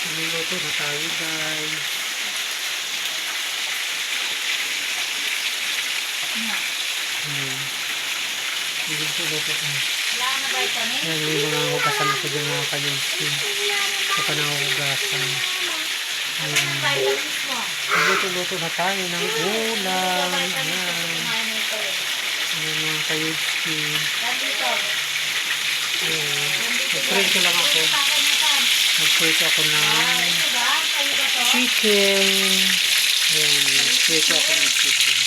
Niluluto na tayo guys. Niluluto tayo. Wala na vitamin? Ayan, may mga hugasan ako dyan mga kanyusin. Saka na hugasan. Ano yung vitamins mo? Niluluto na tayo ng ulam. Ayan. Nandito. Ayan mga kanyusin. Ayan. Nagprito lang ako. Nagprito ako ng chicken. Ayan. Nagprito ako ng chicken.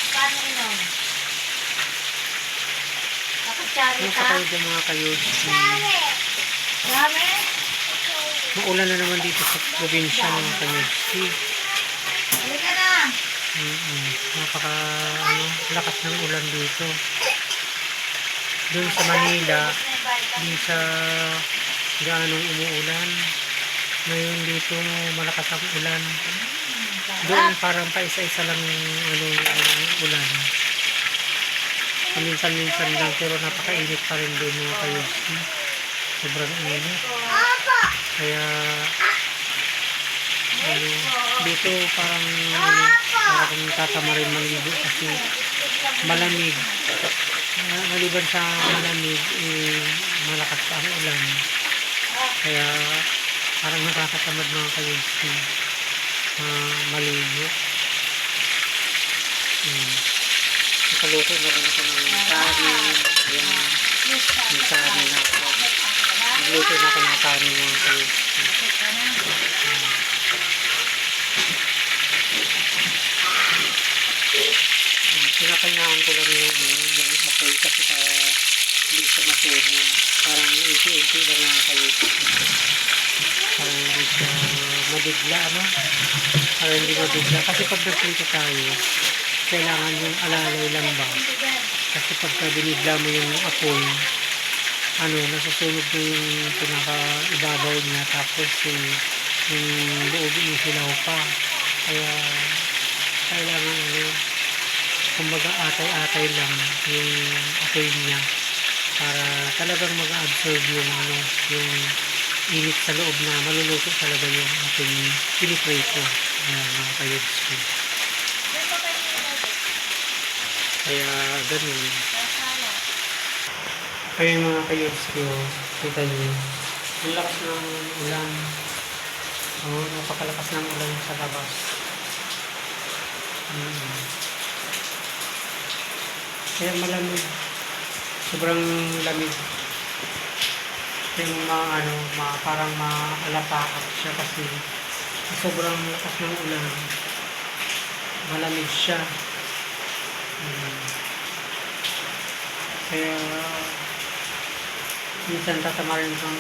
Paano inom? Kapag-chari Ano ka? pa kayo dyan mga kanyusin? Dami? Maulan na naman dito sa probinsya mga kanyusin. Halika na. Napaka lakas ng ulan dito. Doon sa Manila, hindi sa gaanong umuulan. Ngayon dito malakas ang ulan. Doon parang paisa-isa lang yung ulan. Paminsan-minsan lang pero napakainit pa rin doon mga kayusi. Sobrang init. Kaya dito parang parang tatama rin maligo kasi malamig. Maliban sa malamig, malakas pa ang ulan. Kaya parang nakakatamad mga kayusi maligo. Nakaluto na rin ako ng kanin. Ayan. May kanin na ako. Nagluto na ako ng kanin mga kayusi. Pinakainaan ko lang yung apoy kasi hindi siya masunog. Parang unti-unti lang mga kayusi. Parang hindi siya mabigla, Parang hindi mabigla. Kasi pag nagprito tayo, kailangan yung alalay lang ba? Kasi pagka binigla mo yung apoy, nasusunog na yung pinaka-ibabaw niya. Tapos yung loob yung silaw pa. Kaya kailangan kumbaga atay-atay lang yung apoy niya para talagang mag-absorb yung yung init sa loob na maluluto talaga yung ating piniprito. Mga kayusi. Kaya ganun. Kaya mga kayusi, kita nyo, ang lakas ng ulan. Napakalakas ng ulan sa labas. Kaya malamig. Sobrang lamig. Yung parang maalapakat siya kasi sobrang lakas ng ulan. Malamig siya. Kaya minsan tatamarin kang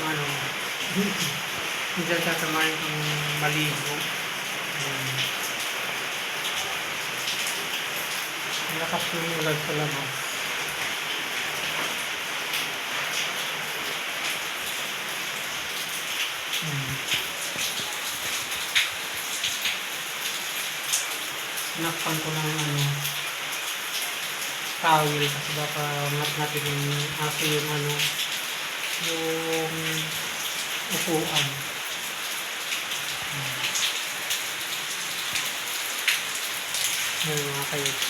minsan tatamarin kang maligo. Ang lakas ng ulan sa labas. Sinakpan ko ng towel kasi baka natin yung aso yung yung upuan. Yung mga kayusi.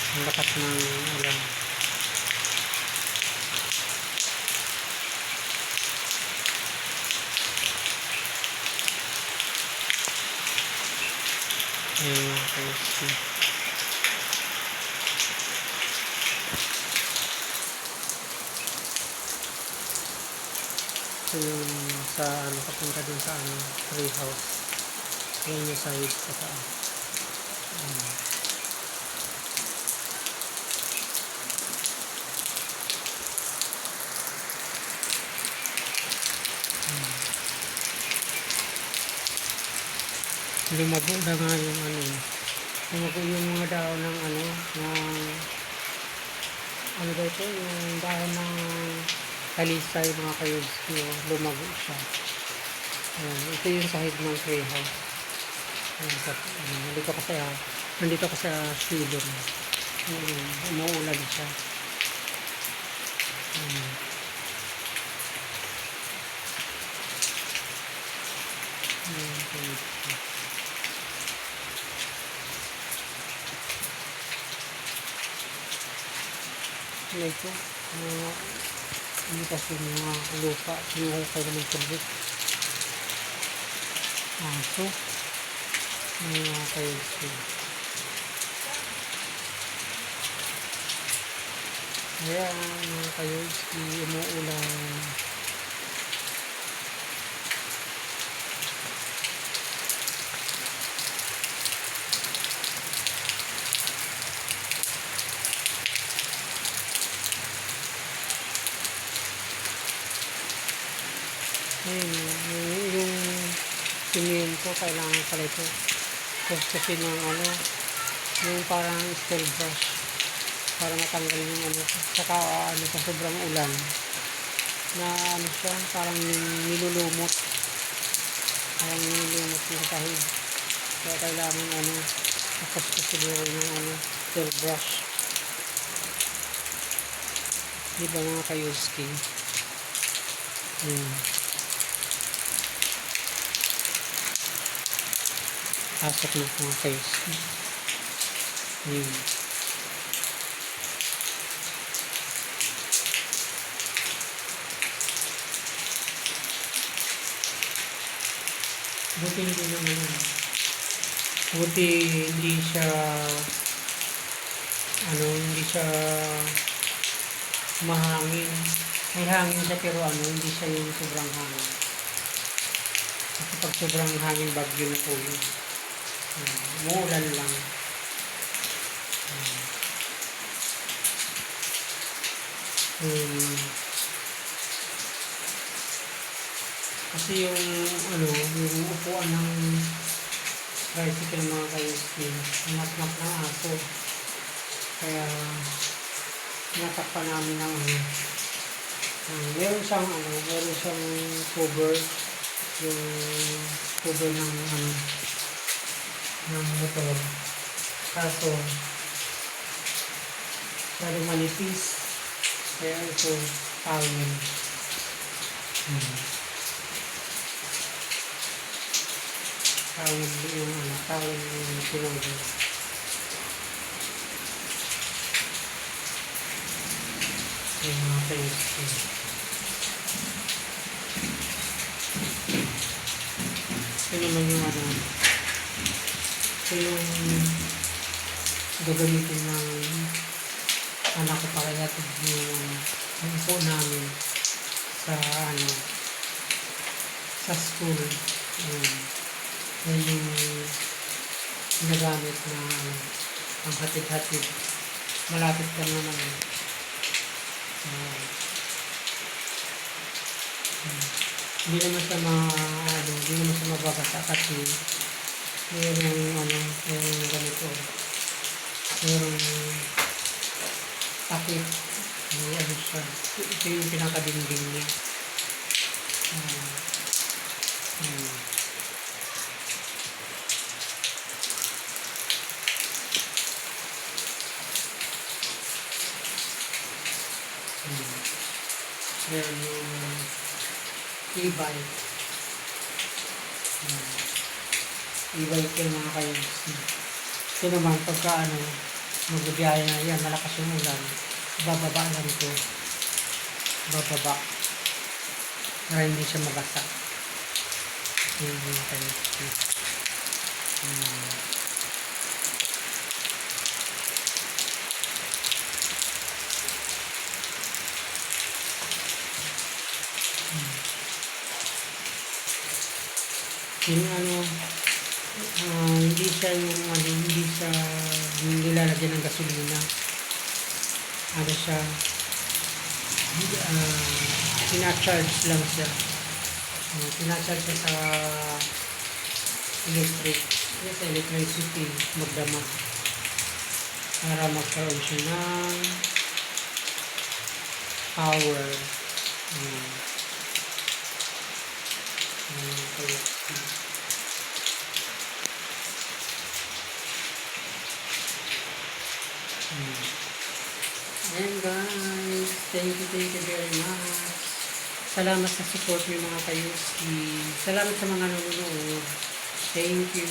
Ang lakas ng ulan. Ayan mga kayusi. So yung sa papunta dun sa tree house. Ayan yung side sa taas. Lumago na nga yung lumago yung mga daon ng ng ba ito, yung dahon ng talisay mga kayusi, lumago siya. Ito yung sahig ng treehouse. Nandito ka sa silong. Umuulan siya. Ayan. Ito, hindi kasi mga lupa, sinuhukay naman tubig. Aso, mga kayo. Ayan, mga kayo, umuulan. Yung simento, kailangan pala ito. Kasi ng yung parang steel brush para matanggal yung saka sa sobrang ulan na siya, parang nilulumot yung sahig. Kaya kailangan tapos ko siguro yung steel brush. Di ba mga kayuski? Pasok na mga kayuski. Buti hindi naman hindi siya mahangin. May hangin siya pero hindi siya yung sobrang hangin. Kasi pag sobrang hangin, bagyo na po yun. Umuulan lang. Kasi yung upuan ng tricycle mga kayuski, namatmak ng aso. Kaya natakpan namin ng meron siyang cover, yung cover ng motor. Kaso masyadong manipis. Kaya ito tawin. Tawin yung pinagod. Yung mga kayuski. Ito naman yung ito yung gagamitin ng anak ko para natin yung upo namin sa school. Yan yung ginagamit na ang hatid-hatid. Malapit ka naman. Hindi naman siya mababasa kasi mayroong ganito. Mayroong takip. Siya. Ito yung pinakadingding niya. Meron yung e-bike. E-bike yung mga kayuski. Ito naman, pagka magbibiyahe na yan, malakas yung ulan, bababa lang ito. Bababa. Para hindi siya mabasa. Yung mga kayuski. Yung hindi siya nilalagyan ng gasolina. Tina-charge lang siya. Tina-charge siya sa electricity, magdamag. Para magkaroon siya ng power. Kaya, and guys, thank you very much. Salamat sa support niyo mga kayusi. Salamat sa mga nanonood. Thank you.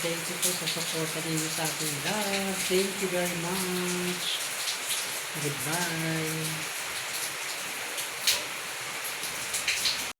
Thank you po sa support ninyo sa aking vlog. Thank you very much. Goodbye.